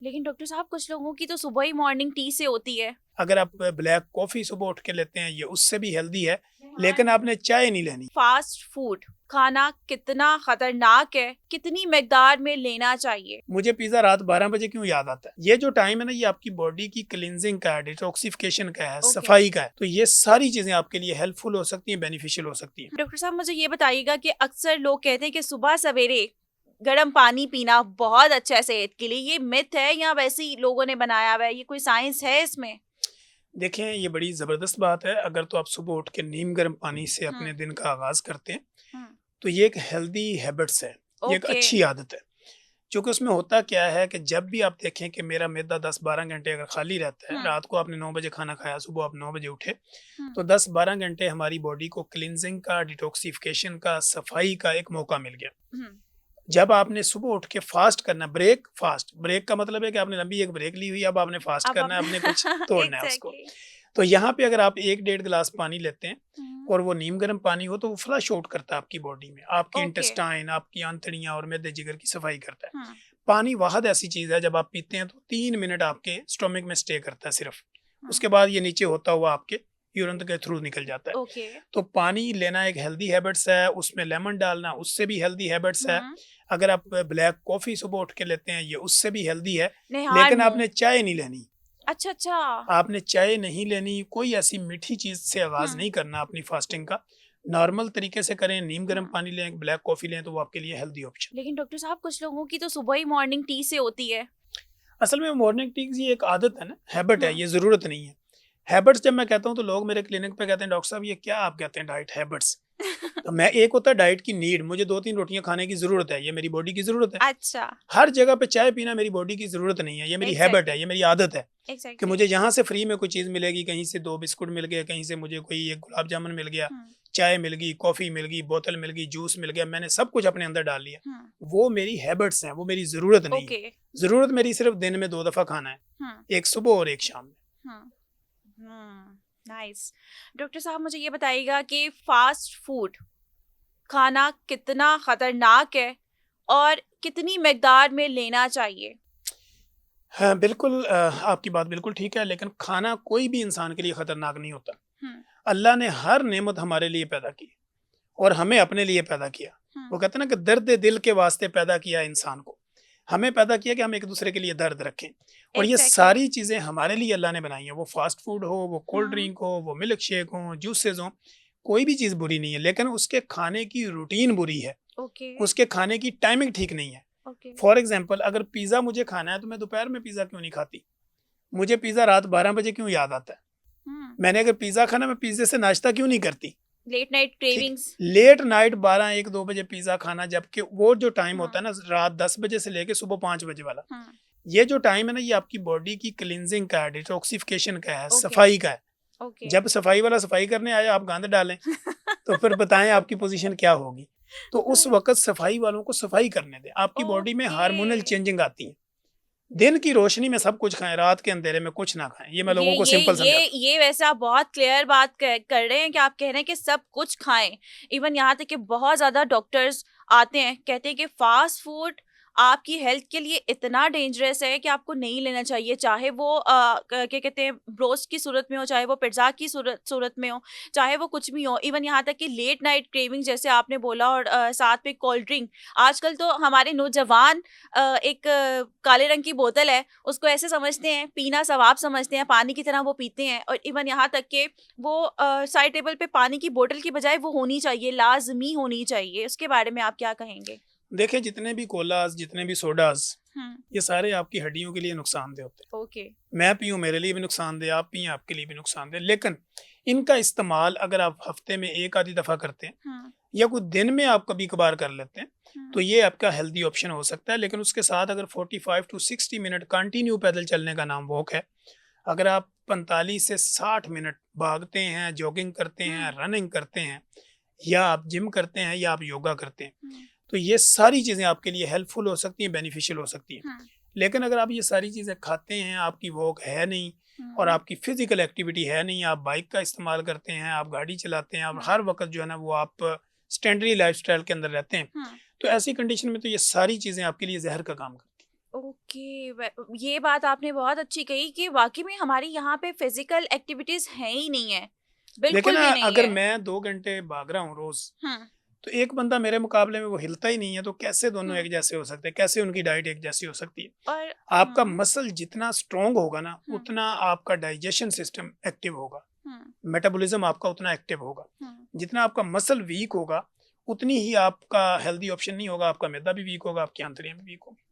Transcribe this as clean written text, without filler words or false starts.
लेकिन डॉक्टर साहब कुछ लोगों की तो सुबह ही मॉर्निंग टी से होती है। अगर आप ब्लैक कॉफ़ी सुबह उठ के लेते हैं, ये उससे भी हेल्दी है, लेकिन आपने चाय नहीं लेनी। फास्ट फूड खाना कितना खतरनाक है, कितनी मिकदार में लेना चाहिए? मुझे पिज़्ज़ा रात 12 बजे क्यों याद आता है? ये जो टाइम है ना, ये आपकी बॉडी की क्लींजिंग का है, डिटॉक्सिफिकेशन का है, ओके। सफाई का है। तो ये सारी चीज़ें आपके लिए हेल्पफुल हो सकती हैं, बेनिफिशियल हो सकती हैं। डॉक्टर साहब मुझे ये बताइएगा कि अक्सर लोग कहते हैं कि सुबह सवेरे गर्म पानी पीना बहुत अच्छा है सेहत के लिए, ये मिथ है या वैसे ही लोगों ने बनाया हुआ है? ये कोई साइंस है इसमें? देखें, ये बड़ी ज़बरदस्त बात है। अगर तो आप सुबह उठ के नीम गर्म पानी से अपने हुँ, दिन का आगाज़ करते हैं, हुँ। तो ये एक हेल्दी हैबिट्स है, ये एक ओके। अच्छी आदत है। चूँकि उसमें होता क्या है कि जब भी आप देखें कि मेरा मैदा 10-12 घंटे अगर खाली रहता है, हुँ, रात को आपने 9 बजे खाना खाया, सुबह आप 9 बजे उठे, हुँ। तो 10-12 घंटे हमारी बॉडी को क्लींजिंग का, डिटॉक्सिफिकेशन का, सफाई का एक मौका मिल गया। हुँ। जब आपने सुबह उठ के फास्ट करना, ब्रेक का मतलब है कि आपने लंबी एक ब्रेक ली हुई, अब आपने फास्ट अब करना है, आप आपने कुछ तोड़ना है उसको। एग्ज़ैक्टली। तो यहाँ पे अगर आप 1 डेढ़ गिलास पानी लेते हैं हुँ। और वो नीम गर्म पानी हो, तो वो फ्लश आउट करता है आपकी बॉडी में, आपकी ओके। इंटेस्टाइन, आपकी आंतड़ियाँ और मैदे जिगर की सफाई करता है। हुँ, पानी वाहद ऐसी चीज़ है, जब आप पीते हैं तो 3 मिनट आपके स्टोमक में स्टे करता है सिर्फ। हुँ। उसके बाद ये नीचे होता हुआ आपके यूरिन के थ्रू निकल जाता है। ओके। तो पानी लेना एक हेल्दी हैबिट्स है, उसमें लेमन डालना उससे भी हेल्दी हैबिट्स है। हुँ। अगर आप ब्लैक कॉफ़ी सुबह उठ के लेते हैं, ये उससे भी हेल्दी है, निहार लेकिन मुँह। आपने चाय नहीं लेनी। अच्छा, अच्छा। आपने चाय नहीं लेनी, कोई ऐसी मीठी चीज़ से आगाज़ हुँ, नहीं करना अपनी फास्टिंग का। नॉर्मल तरीके से करें, नीम गर्म हुँ। पानी लें, ब्लैक कॉफ़ी लें, तो वो आपके लिए हेल्दी ऑप्शन। लेकिन डॉक्टर साहब कुछ लोगों की तो सुबह ही मॉर्निंग टी से होती है। असल में मॉर्निंग टी ये एक आदत है ना, हैबिट है, हुँ। ये ज़रूरत नहीं है। हैबिट्स जब मैं कहता हूँ तो लोग मेरे क्लिनिक पे कहते हैं, डॉक्टर साहब ये क्या आप कहते हैं डाइट हैबिट्स? तो मैं, एक होता है डाइट की नीड, मुझे 2-3 रोटियाँ खाने की ज़रूरत है, ये मेरी बॉडी की ज़रूरत है। अच्छा। हर जगह पे चाय पीना मेरी बॉडी की ज़रूरत नहीं है, ये मेरी हैबिट है, एग्ज़ैक्टली, ये मेरी आदत है कि एग्ज़ैक्टली। मुझे यहाँ से फ्री में कोई चीज़ मिलेगी, कहीं से 2 बिस्कुट मिल गए, कहीं से मुझे कोई एक गुलाब जामुन मिल गया, हुँ, चाय मिल गई, कॉफ़ी मिल गई, बोतल मिल गई, जूस मिल गया, मैंने सब कुछ अपने अंदर डाल लिया। हुँ। वो मेरी हैबिट्स हैं, वो मेरी ज़रूरत नहीं है। ओके। ज़रूरत मेरी सिर्फ़ दिन में 2 दफ़ा खाना है, हुँ, एक सुबह और एक शाम में। हुँ, हुँ। नाइस। डॉक्टर साहब मुझे ये बताइएगा कि फ़ास्ट फूड खाना कितना खतरनाक है और कितनी मिकदार में लेना चाहिए? हाँ, बिल्कुल, आपकी बात बिल्कुल ठीक है, लेकिन खाना कोई भी इंसान के लिए खतरनाक नहीं होता। हुँ, अल्लाह ने हर नेमत हमारे लिए पैदा की और हमें अपने लिए पैदा किया। हुँ। वो कहते हैं ना कि दर्द दिल के वास्ते पैदा किया इंसान को। हमें पैदा किया कि हम एक दूसरे के लिए दर्द रखें, और ये एग्ज़ैक्टली। सारी चीज़ें हमारे लिए अल्लाह ने बनाई हैं। वो फास्ट फूड हो, वो कोल्ड हुँ, ड्रिंक हो, वो मिल्क शेक हो, जूसेस हों, कोई भी चीज़ बुरी नहीं है, लेकिन उसके खाने की रूटीन बुरी है, ओके, उसके खाने की टाइमिंग ठीक नहीं है। ओके। फॉर एग्ज़ाम्पल, अगर पिज़्ज़ा मुझे खाना है तो मैं दोपहर में पिज़्ज़ा क्यों नहीं खाती? मुझे पिज़्ज़ा रात 12 बजे क्यों याद आता है? हुँ, मैंने अगर पिज़्ज़ा खाना, मैं पिज़्ज़े से नाश्ता क्यों नहीं करती? लेट नाइट ठीक है। क्रेविंग्स। लेट नाइट 12, 1, 2 बजे पिज़्ज़ा खाना, जबकि वो जो टाइम हुँ, होता है ना, रात 10 बजे से लेके सुबह 5 बजे वाला, हुँ। ये जो टाइम है ना, ये आपकी बॉडी की क्लींजिंग का है, डिटॉक्सिफिकेशन का है, ओके, सफाई का है। ओके। जब सफाई वाला सफाई करने आए, आप गंद डालें, तो फिर बताएँ आपकी पोज़ीशन क्या होगी? तो उस वक़्त सफाई वालों को सफाई करने दें। आपकी बॉडी में ओके। हार्मोनल चेंजिंग आती है। दिन की रोशनी में सब कुछ खाएँ, रात के अंधेरे में कुछ ना खाएँ। ये मैं ये लोगों को ये सिंपल ये समझाता हूँ। ये वैसे आप बहुत क्लियर बात कर रहे हैं कि आप कह रहे हैं कि सब कुछ खाएँ। इवन यहाँ तक कि बहुत ज़्यादा डॉक्टर्स आते हैं, कहते हैं कि फ़ास्ट फूड आपकी हेल्थ के लिए इतना डेंजरस है कि आपको नहीं लेना चाहिए। चाहे वो क्या कहते हैं ब्रोस्ट की सूरत में हो, चाहे वो पिज़्ज़ा की सूरत सूरत में हो, चाहे वो कुछ भी हो। इवन यहाँ तक कि लेट नाइट क्रेविंग जैसे आपने बोला और साथ में कोल्ड ड्रिंक। आजकल तो हमारे नौजवान एक काले रंग की बोतल है उसको ऐसे समझते हैं, पीना सवाब समझते हैं, पानी की तरह वो पीते हैं और इवन यहाँ तक कि वो साइड टेबल पे पानी की बोतल की बजाय वो होनी चाहिए, लाज़मी होनी चाहिए। उसके बारे में आप क्या कहेंगे? देखिए, जितने भी कोलाज़, जितने भी सोडाज़, हुँ, ये सारे आपकी हड्डियों के लिए नुकसानदेह होते हैं। ओके। मैं पीऊँ, मेरे लिए भी नुकसानदेह, आप पिएँ, आपके लिए भी नुकसानदेह। लेकिन इनका इस्तेमाल अगर आप हफ़्ते में 1 आधी दफ़ा करते हैं, हुँ, या कुछ दिन में आप कभी-कभार कर लेते हैं, हुँ, तो ये आपका हेल्दी ऑप्शन हो सकता है। लेकिन उसके साथ अगर 45 टू 60 मिनट कंटिन्यू पैदल चलने का नाम वॉक है। अगर आप 45 से 60 मिनट भागते हैं, जॉगिंग करते हैं, हुँ, रनिंग करते हैं, या आप जिम करते हैं, या आप योगा करते हैं, हुँ, तो ये सारी चीज़ें आपके लिए हेल्पफुल हो सकती हैं, बेनिफिशियल हो सकती हैं। हुँ, लेकिन अगर आप ये सारी चीज़ें खाते हैं, आपकी वॉक है नहीं और हुँ, आपकी फ़िज़िकल एक्टिविटी है नहीं, आप बाइक का इस्तेमाल करते हैं, आप गाड़ी चलाते हैं, आप हुँ, हर वक़्त जो है ना वो आप सेडेंटरी लाइफ़स्टाइल के अंदर रहते हैं, हुँ। तो ऐसी कंडीशन में तो ये सारी चीज़ें आपके लिए ज़हर का काम करती हैं। ओके, ये बात आपने बहुत अच्छी कही कि वाकई में हमारी यहाँ पे फिजिकल एक्टिविटीज है ही नहीं है, देखिए बिल्कुल ना, भी नहीं अगर है। मैं 2 घंटे भाग रहा हूँ रोज़, हम्म। तो एक बंदा मेरे मुकाबले में वो हिलता ही नहीं है, तो कैसे दोनों हम्म। एक जैसे हो सकते हैं? कैसे उनकी डाइट एक जैसी हो सकती है? और आपका हम्म। मसल जितना स्ट्रॉन्ग होगा ना, हम्म। उतना आपका डाइजेशन सिस्टम एक्टिव होगा, हम्म। मेटाबॉलिज्म आपका उतना एक्टिव होगा। हम्म। जितना आपका मसल वीक होगा, उतनी ही आपका हेल्दी ऑप्शन नहीं होगा, आपका मैदा भी वीक होगा, आपकी आंतड़ियाँ भी वीक होंगी।